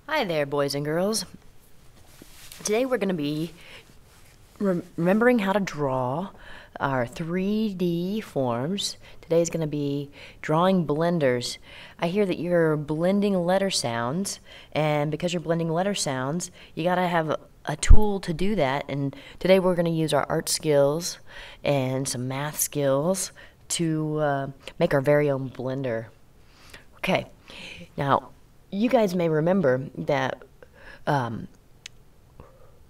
Hi there, boys and girls. Today we're going to be remembering how to draw our 3D forms. Today is going to be drawing blenders. I hear that you're blending letter sounds, and because you're blending letter sounds, you got to have a tool to do that. And today we're going to use our art skills and some math skills to make our very own blender. Okay, now you guys may remember that when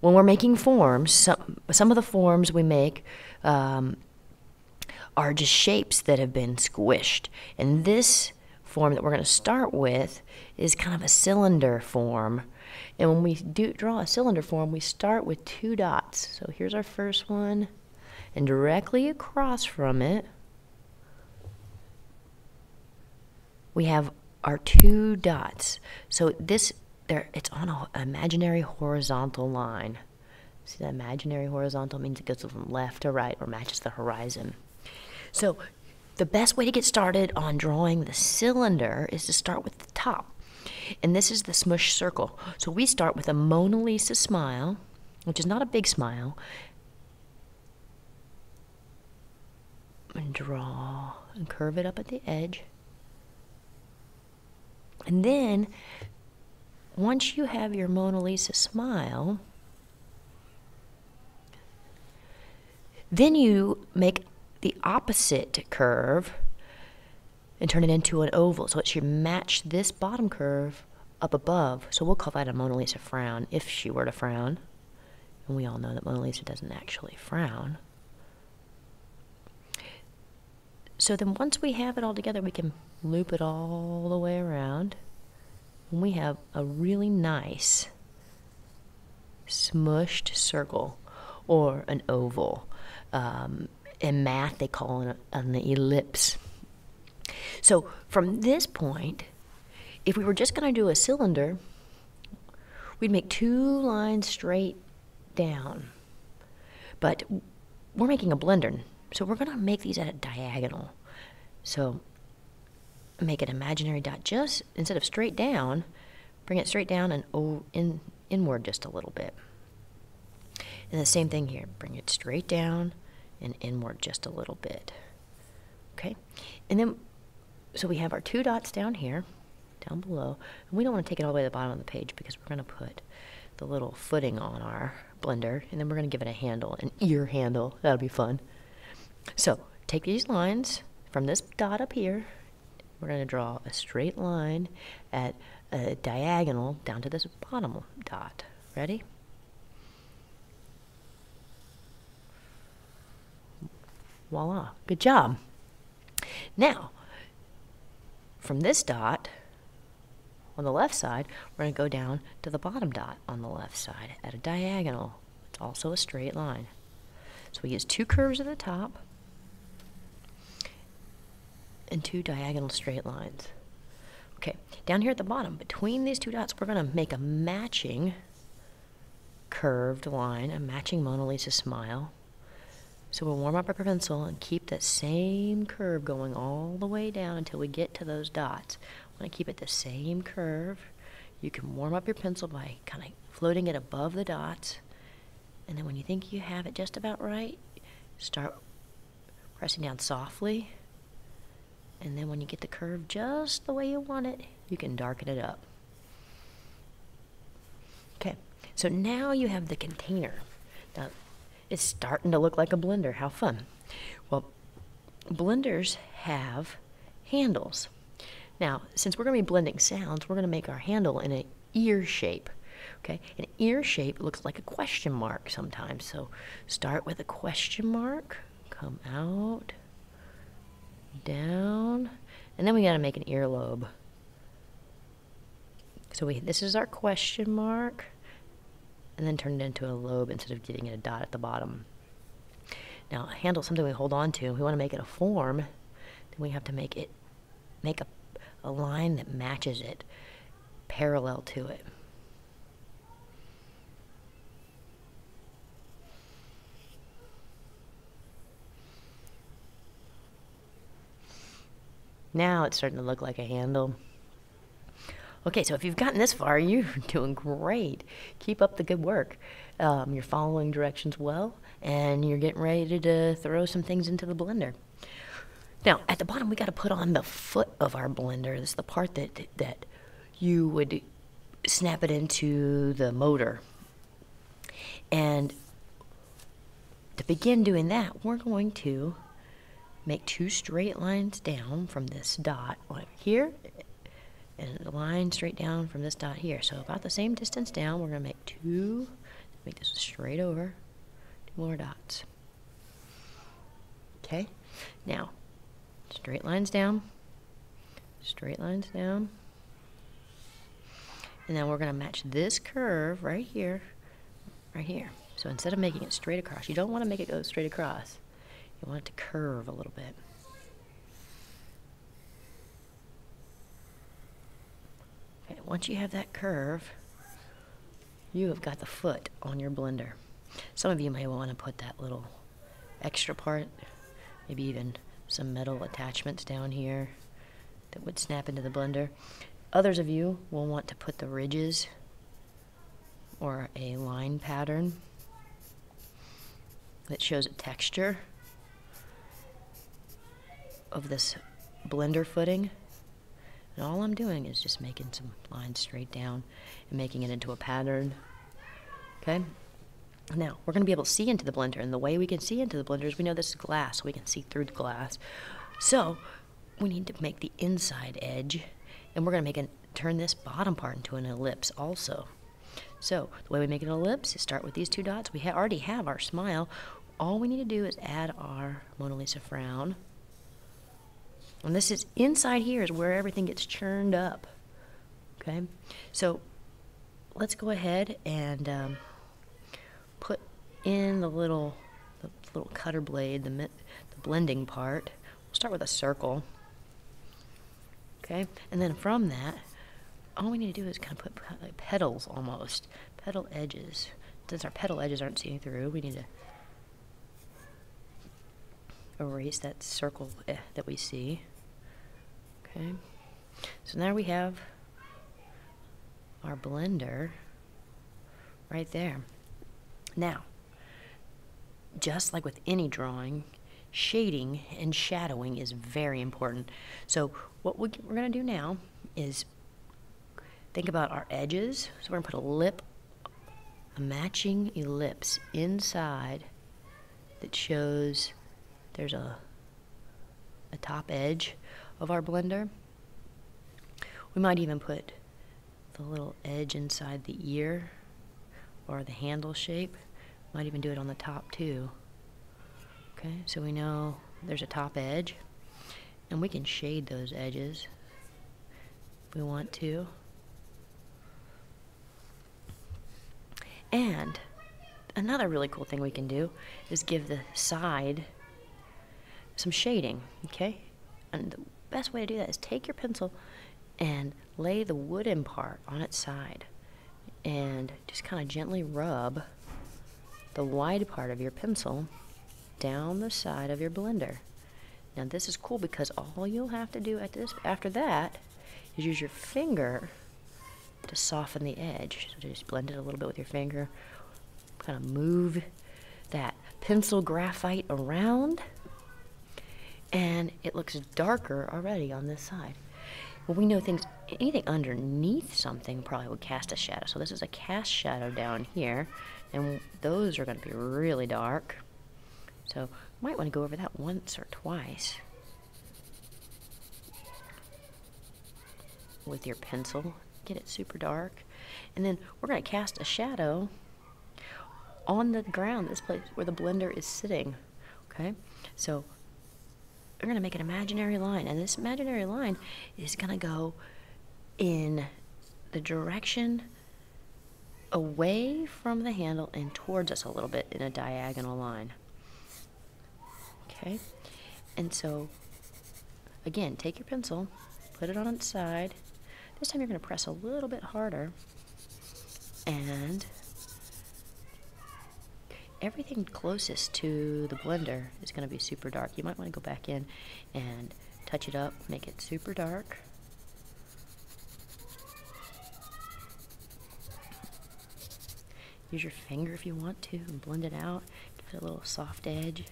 we're making forms, some of the forms we make are just shapes that have been squished. And this form that we're going to start with is kind of a cylinder form. And when we draw a cylinder form, we start with two dots. So here's our first one, and directly across from it, we have our two dots. So it's on an imaginary horizontal line. See that imaginary horizontal means it goes from left to right or matches the horizon. So the best way to get started on drawing the cylinder is to start with the top. And this is the Smosh Circle. So we start with a Mona Lisa smile, which is not a big smile, and draw and curve it up at the edge. And then, once you have your Mona Lisa smile, then you make the opposite curve and turn it into an oval. So it should match this bottom curve up above. So we'll call that a Mona Lisa frown, if she were to frown. And we all know that Mona Lisa doesn't actually frown. So then once we have it all together, we can loop it all the way around. And we have a really nice smushed circle, or an oval. In math, they call it an ellipse. So from this point, if we were just going to do a cylinder, we'd make two lines straight down. But we're making a blender, so we're going to make these at a diagonal. So make an imaginary dot just instead of straight down, bring it straight down and inward just a little bit. And the same thing here, bring it straight down and inward just a little bit. Okay, and then so we have our two dots down here, down below, and we don't want to take it all the way to the bottom of the page because we're going to put the little footing on our blender, and then we're going to give it a handle, an ear handle. That'll be fun. So take these lines from this dot up here. We're going to draw a straight line at a diagonal down to this bottom dot. Ready? Voila. Good job. Now, from this dot on the left side, we're going to go down to the bottom dot on the left side at a diagonal. It's also a straight line. So we use two curves at the top and two diagonal straight lines. Okay, down here at the bottom, between these two dots, we're going to make a matching curved line, a matching Mona Lisa smile. So we'll warm up our pencil and keep that same curve going all the way down until we get to those dots. Want to keep it the same curve. You can warm up your pencil by kind of floating it above the dots. And then when you think you have it just about right, start pressing down softly. And then when you get the curve just the way you want it, you can darken it up. Okay, so now you have the container. Now, it's starting to look like a blender. How fun. Well, blenders have handles. Now, since we're going to be blending sounds, we're going to make our handle in an ear shape. Okay, an ear shape looks like a question mark sometimes. So start with a question mark, come out, down, and then we got to make an earlobe. So this is our question mark, and then turn it into a lobe instead of getting a dot at the bottom. Now, a handle is something we hold on to. We want to make it a form, then we have to make a line that matches it, parallel to it. Now it's starting to look like a handle. Okay, so if you've gotten this far, you're doing great. Keep up the good work. You're following directions well, and you're getting ready to throw some things into the blender. Now, at the bottom, we got to put on the foot of our blender. This is the part that you would snap it into the motor. And to begin doing that, we're going to make 2 straight lines down from this dot right here, and a line straight down from this dot here. So about the same distance down, we're going to make this straight over, 2 more dots. Okay, now straight lines down, and then we're going to match this curve right here. So instead of making it straight across, you don't want to make it go straight across. You want it to curve a little bit. Okay, once you have that curve, you have got the foot on your blender. Some of you may want to put that little extra part, maybe even some metal attachments down here that would snap into the blender. Others of you will want to put the ridges or a line pattern that shows a texture of this blender footing. And all I'm doing is just making some lines straight down and making it into a pattern. Okay? Now, we're going to be able to see into the blender, and the way we can see into the blender is we know this is glass, so we can see through the glass. So, we need to make the inside edge, and we're going to turn this bottom part into an ellipse also. So, the way we make an ellipse is start with these 2 dots. We already have our smile. All we need to do is add our Mona Lisa frown. And this is inside here is where everything gets churned up. Okay? So, let's go ahead and put in the little cutter blade, the blending part. We'll start with a circle. Okay? And then from that, all we need to do is kind of put like petals almost. Petal edges. Since our petal edges aren't seeing through, we need to erase that circle that we see. Okay? So now we have our blender right there. Now, just like with any drawing, shading and shadowing is very important. So what we're going to do now is think about our edges. So we're going to put a matching ellipse inside that shows there's a top edge of our blender. We might even put the little edge inside the ear or the handle shape. Might even do it on the top too. Okay, so we know there's a top edge, and we can shade those edges if we want to. And another really cool thing we can do is give the side some shading, okay? And the best way to do that is take your pencil and lay the wooden part on its side and just kind of gently rub the wide part of your pencil down the side of your blender. Now this is cool because all you'll have to do after that is use your finger to soften the edge. So just blend it a little bit with your finger, kind of move that pencil graphite around, and it looks darker already on this side. Well, we know anything underneath something probably would cast a shadow. So this is a cast shadow down here, and those are going to be really dark. So you might want to go over that once or twice with your pencil. Get it super dark. And then we're going to cast a shadow on the ground, this place where the blender is sitting. Okay? So we're going to make an imaginary line, and this imaginary line is going to go in the direction away from the handle and towards us a little bit in a diagonal line. Okay? And so, again, take your pencil, put it on its side. This time you're going to press a little bit harder, and everything closest to the blender is going to be super dark. You might want to go back in and touch it up, make it super dark. Use your finger if you want to and blend it out. Give it a little soft edge.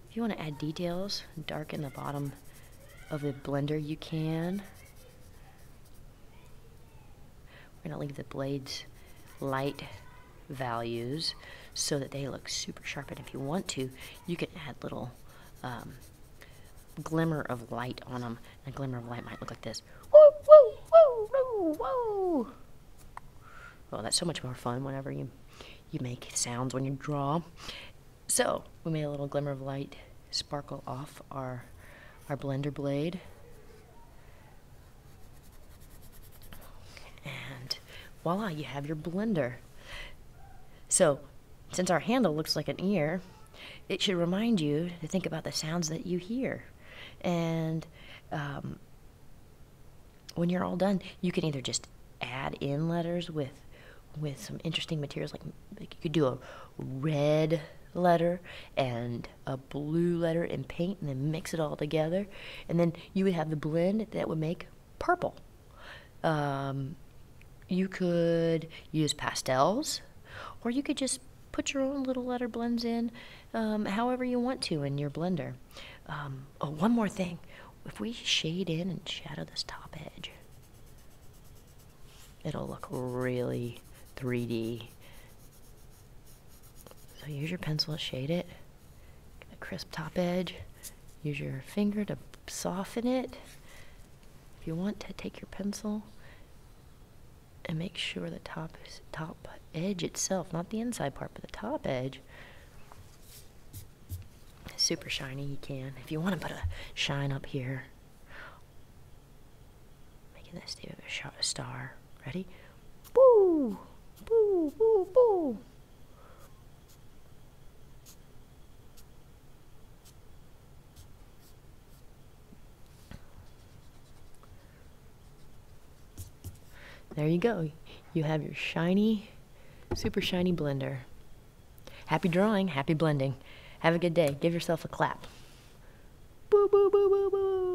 If you want to add details, darken the bottom of the blender, you can. We're going to leave the blades light values so that they look super sharp, and if you want to, you can add little glimmer of light on them. A glimmer of light might look like this. Woo, woo, woo, woo, woo. Well, that's so much more fun whenever you make sounds when you draw. So we made a little glimmer of light sparkle off our blender blade. And voila, you have your blender. So since our handle looks like an ear, it should remind you to think about the sounds that you hear. And when you're all done, you can either just add in letters with some interesting materials, like you could do a red letter and a blue letter in paint and then mix it all together, and then you would have the blend that would make purple. You could use pastels, or you could just put your own little letter blends in however you want to in your blender. Oh, one more thing. If we shade in and shadow this top edge, it'll look really 3D. So use your pencil to shade it. Get a crisp top edge. Use your finger to soften it. If you want to take your pencil and make sure the top edge itself, not the inside part, but the top edge, is super shiny, you can. If you want to put a shine up here, making this do a star. Ready? Woo! Woo! Woo! Woo! There you go. You have your shiny, super shiny blender. Happy drawing, happy blending. Have a good day. Give yourself a clap. Boo, boo, boo, boo, boo.